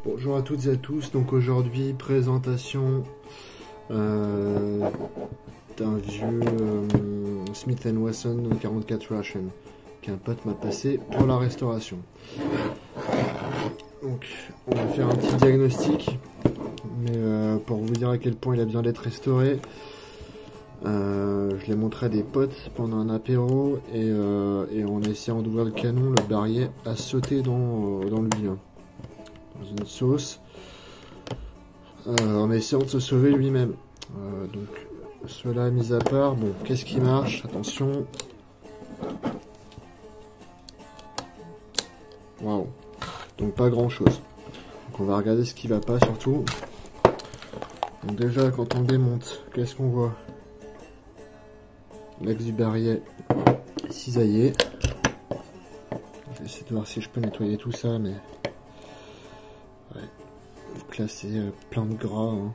Bonjour à toutes et à tous, donc aujourd'hui présentation d'un vieux Smith & Wesson 44 Russian qu'un pote m'a passé pour la restauration. Donc on va faire un petit diagnostic, mais pour vous dire à quel point il a besoin d'être restauré. Je l'ai montré à des potes pendant un apéro et en essayant d'ouvrir le canon, le barillet a sauté dans l'huile, dans une sauce, en essayant de se sauver lui-même. Donc cela mis à part, bon, qu'est-ce qui marche? Attention. Waouh. Donc pas grand chose. Donc on va regarder ce qui va pas surtout. Donc déjà quand on démonte, qu'est-ce qu'on voit? L'axe du barillet cisaillé. Je vais essayer de voir si je peux nettoyer tout ça, mais ouais. Donc là c'est plein de gras. Hein.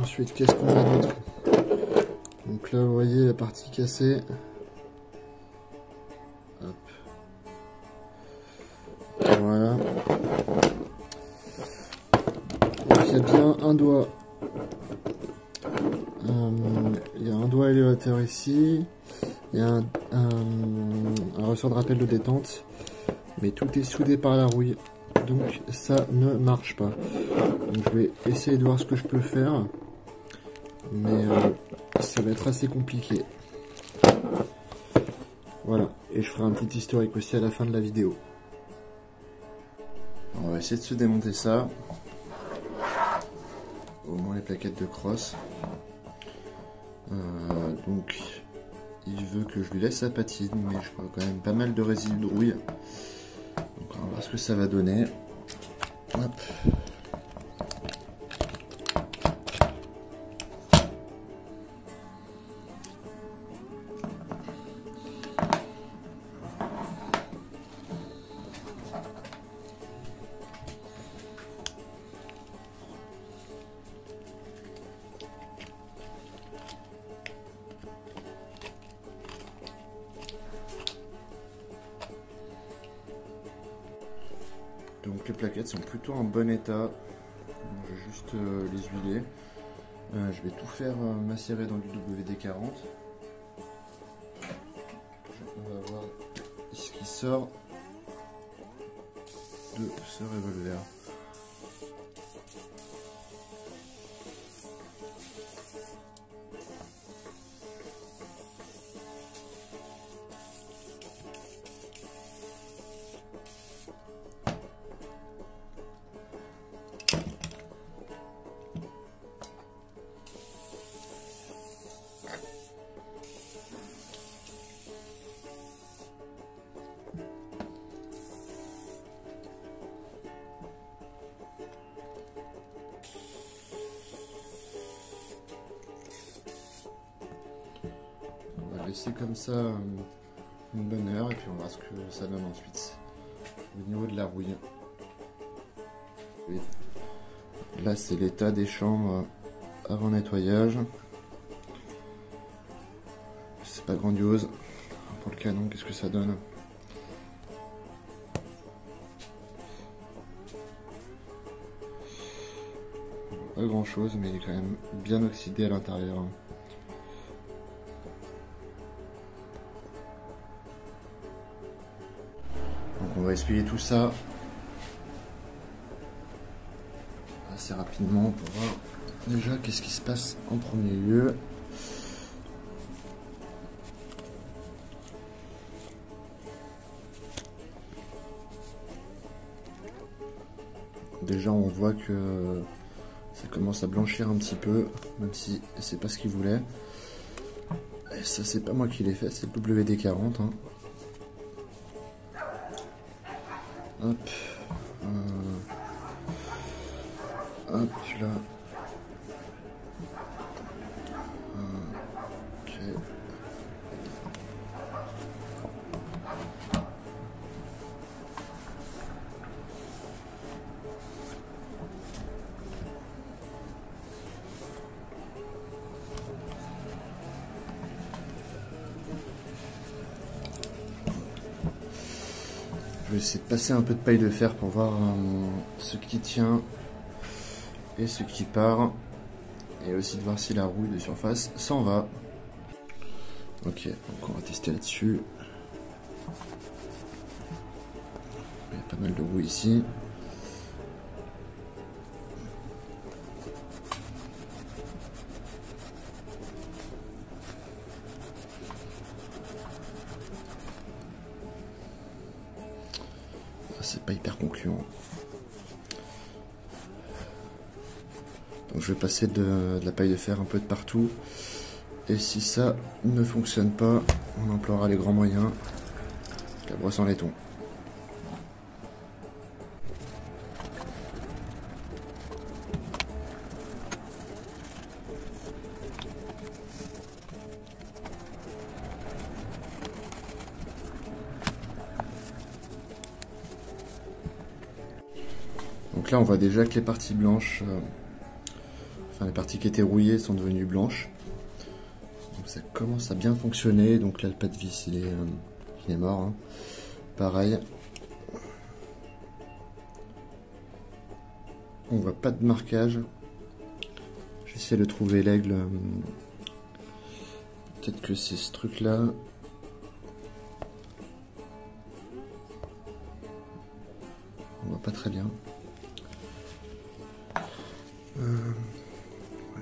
Ensuite, qu'est-ce qu'on a d'autre? Donc là, vous voyez la partie cassée. Hop. Voilà. Donc il y a bien un doigt. Il y a un doigt élévateur ici. Il y a un ressort de rappel de détente. Mais tout est soudé par la rouille. Donc ça ne marche pas. Donc je vais essayer de voir ce que je peux faire. Mais ça va être assez compliqué. Voilà, et je ferai un petit historique aussi à la fin de la vidéo. On va essayer de se démonter ça. Au moins les plaquettes de crosse. Donc il veut que je lui laisse sa patine, mais je crois quand même pas mal de résidus de rouille. Donc on va voir ce que ça va donner. Hop. Donc les plaquettes sont plutôt en bon état. Je vais juste les huiler. Je vais tout faire macérer dans du WD-40. On va voir ce qui sort de ce revolver. Laisser comme ça une bonne heure et puis on va voir ce que ça donne ensuite au niveau de la rouille. Là c'est l'état des chambres avant nettoyage. C'est pas grandiose. Pour le canon, qu'est-ce que ça donne? Pas grand chose, mais il est quand même bien oxydé à l'intérieur. On va essuyer tout ça assez rapidement pour voir déjà qu'est-ce qui se passe en premier lieu. Déjà on voit que ça commence à blanchir un petit peu, même si c'est pas ce qu'il voulait. Et ça c'est pas moi qui l'ai fait, c'est le WD-40. Hein. Hop, hop là. Ok. vais essayer de passer un peu de paille de fer pour voir ce qui tient et ce qui part. Et aussi de voir si la rouille de surface s'en va. Ok, donc on va tester là-dessus. Il y a pas mal de rouille ici. C'est pas hyper concluant. Donc je vais passer de la paille de fer un peu de partout. Et si ça ne fonctionne pas, on emploiera les grands moyens. La brosse en laiton. Donc là on voit déjà que les parties blanches, enfin les parties qui étaient rouillées sont devenues blanches. Donc ça commence à bien fonctionner. Donc là le pas de vis il est mort. Hein. Pareil. On voit pas de marquage. J'essaie de trouver l'aigle. Peut-être que c'est ce truc là. On voit pas très bien.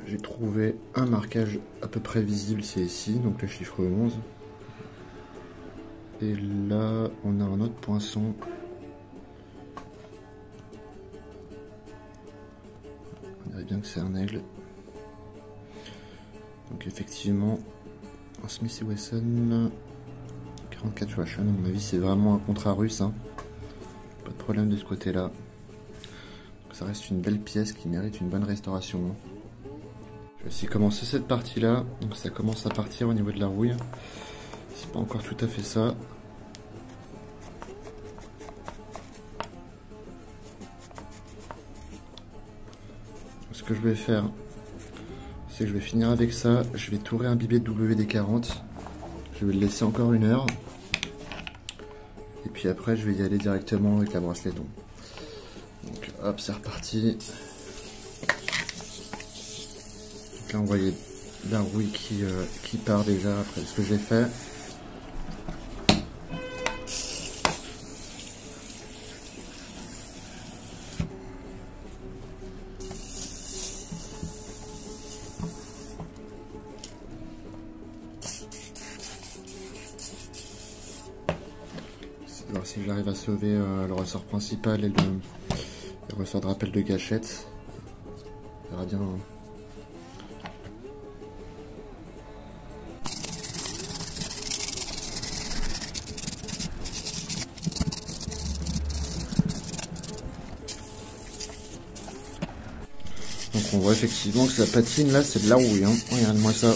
J'ai trouvé un marquage à peu près visible, c'est ici, donc le chiffre 11. Et là, on a un autre poinçon. On dirait bien que c'est un aigle. Donc effectivement, un Smith & Wesson 44 Fashion, à mon avis c'est vraiment un contrat russe. Hein. Pas de problème de ce côté-là. Ça reste une belle pièce qui mérite une bonne restauration. Je vais aussi commencer cette partie-là. Donc ça commence à partir au niveau de la rouille. C'est pas encore tout à fait ça. Ce que je vais faire, c'est que je vais finir avec ça. Je vais tout réimbiber de WD-40. Je vais le laisser encore 1 heure. Et puis après, je vais y aller directement avec la brosse laiton. Donc hop, c'est reparti. Donc là, on voyait la rouille qui part déjà après ce que j'ai fait. Voir si j'arrive à sauver le ressort principal et le ressort de rappel de gâchette. On verra bien. Donc on voit effectivement que ça patine là, c'est de la rouille. Hein. Regarde-moi ça.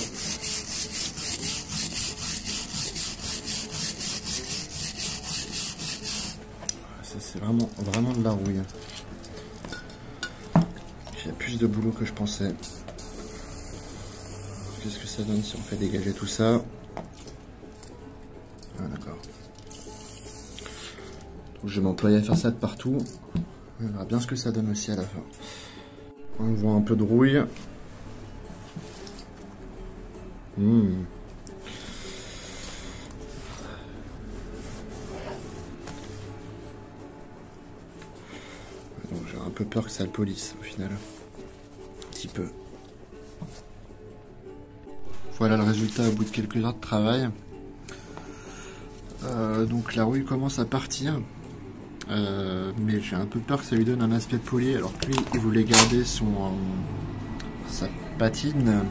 C'est vraiment de la rouille. Il y a plus de boulot que je pensais. Qu'est-ce que ça donne si on fait dégager tout ça? Ah d'accord. Donc je vais m'employer à faire ça de partout. On verra bien ce que ça donne aussi à la fin. On voit un peu de rouille. J'ai un peu peur que ça le polisse au final. Un petit peu. Voilà le résultat au bout de quelques heures de travail. Donc la rouille commence à partir. Mais j'ai un peu peur que ça lui donne un aspect poli alors que lui il voulait garder sa patine.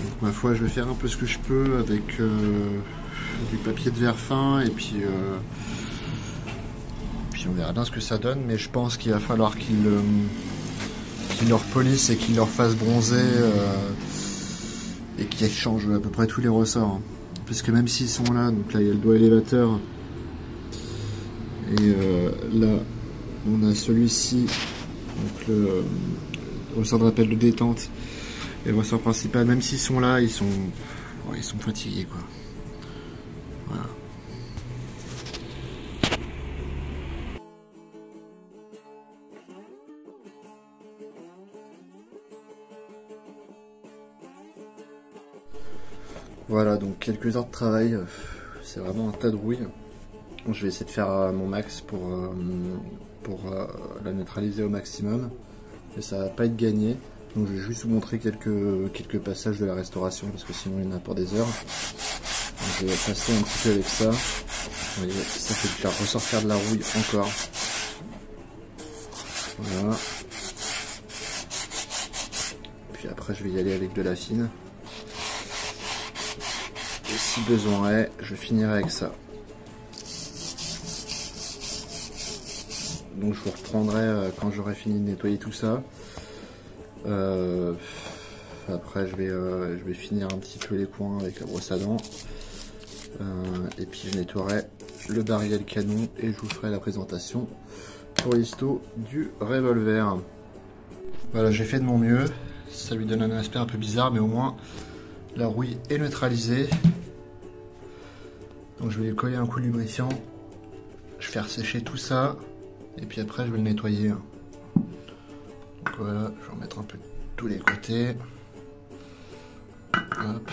Donc ma foi je vais faire un peu ce que je peux avec du papier de verre fin et puis on verra bien ce que ça donne, mais je pense qu'il va falloir qu'il leur polisse et qu'il leur fasse bronzer et qu'il change à peu près tous les ressorts. Hein. Puisque même s'ils sont là, donc là il y a le doigt élévateur et là on a celui-ci, donc le ressort de rappel de détente et le ressort principal, même s'ils sont là, ils sont fatigués quoi. Voilà. Voilà, donc quelques heures de travail, c'est vraiment un tas de rouille. Je vais essayer de faire mon max pour la neutraliser au maximum, et ça va pas être gagné. Donc je vais juste vous montrer quelques passages de la restauration, parce que sinon il y en a pour des heures. Donc, je vais passer un petit peu avec ça. Vous voyez, ça fait déjà ressortir de la rouille encore. Voilà. Puis après je vais y aller avec de la fine. Et si besoin est, je finirai avec ça. Donc je vous reprendrai quand j'aurai fini de nettoyer tout ça. Après je vais finir un petit peu les coins avec la brosse à dents. Et puis je nettoierai le barillet, le canon, et je vous ferai la présentation pour l'histo du revolver. Voilà, j'ai fait de mon mieux. Ça lui donne un aspect un peu bizarre, mais au moins la rouille est neutralisée. Donc je vais lui coller un coup de lubrifiant. Je vais faire sécher tout ça. Et puis après je vais le nettoyer. Donc voilà, je vais en mettre un peu de tous les côtés. Hop.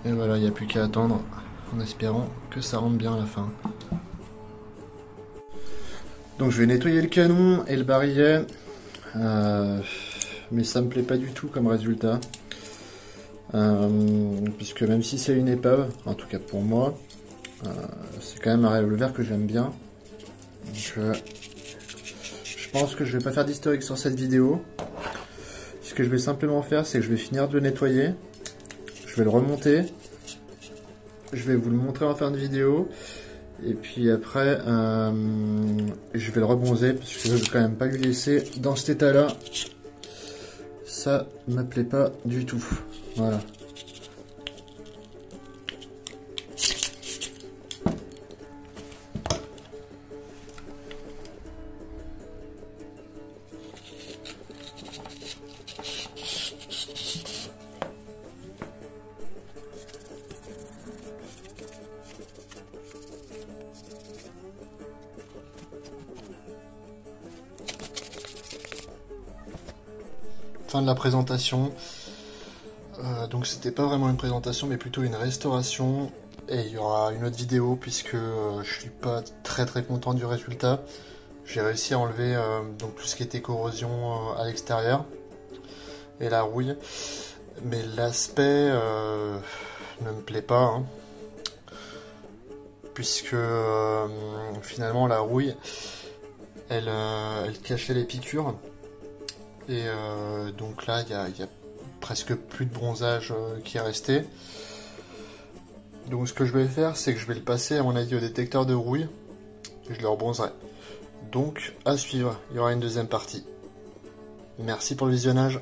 Et voilà, il n'y a plus qu'à attendre, en espérant que ça rentre bien à la fin. Donc je vais nettoyer le canon et le barillet, mais ça me plaît pas du tout comme résultat, puisque même si c'est une épave, en tout cas pour moi, c'est quand même un revolver que j'aime bien. Donc, je pense que je vais pas faire d'historique sur cette vidéo. Ce que je vais simplement faire, c'est que je vais finir de le nettoyer. Je vais le remonter, je vais vous le montrer en fin de vidéo, et puis après je vais le rebronzer parce que je ne veux quand même pas lui laisser dans cet état là, ça me plaît pas du tout. Voilà. Fin de la présentation. Donc c'était pas vraiment une présentation mais plutôt une restauration, et il y aura une autre vidéo puisque je suis pas très content du résultat. J'ai réussi à enlever donc tout ce qui était corrosion à l'extérieur et la rouille, mais l'aspect ne me plaît pas, hein, puisque finalement la rouille elle cachait les piqûres. Et donc là, il y a presque plus de bronzage qui est resté. Donc ce que je vais faire, c'est que je vais le passer à mon avis au détecteur de rouille. Et je le rebronzerai. Donc à suivre, il y aura une deuxième partie. Merci pour le visionnage.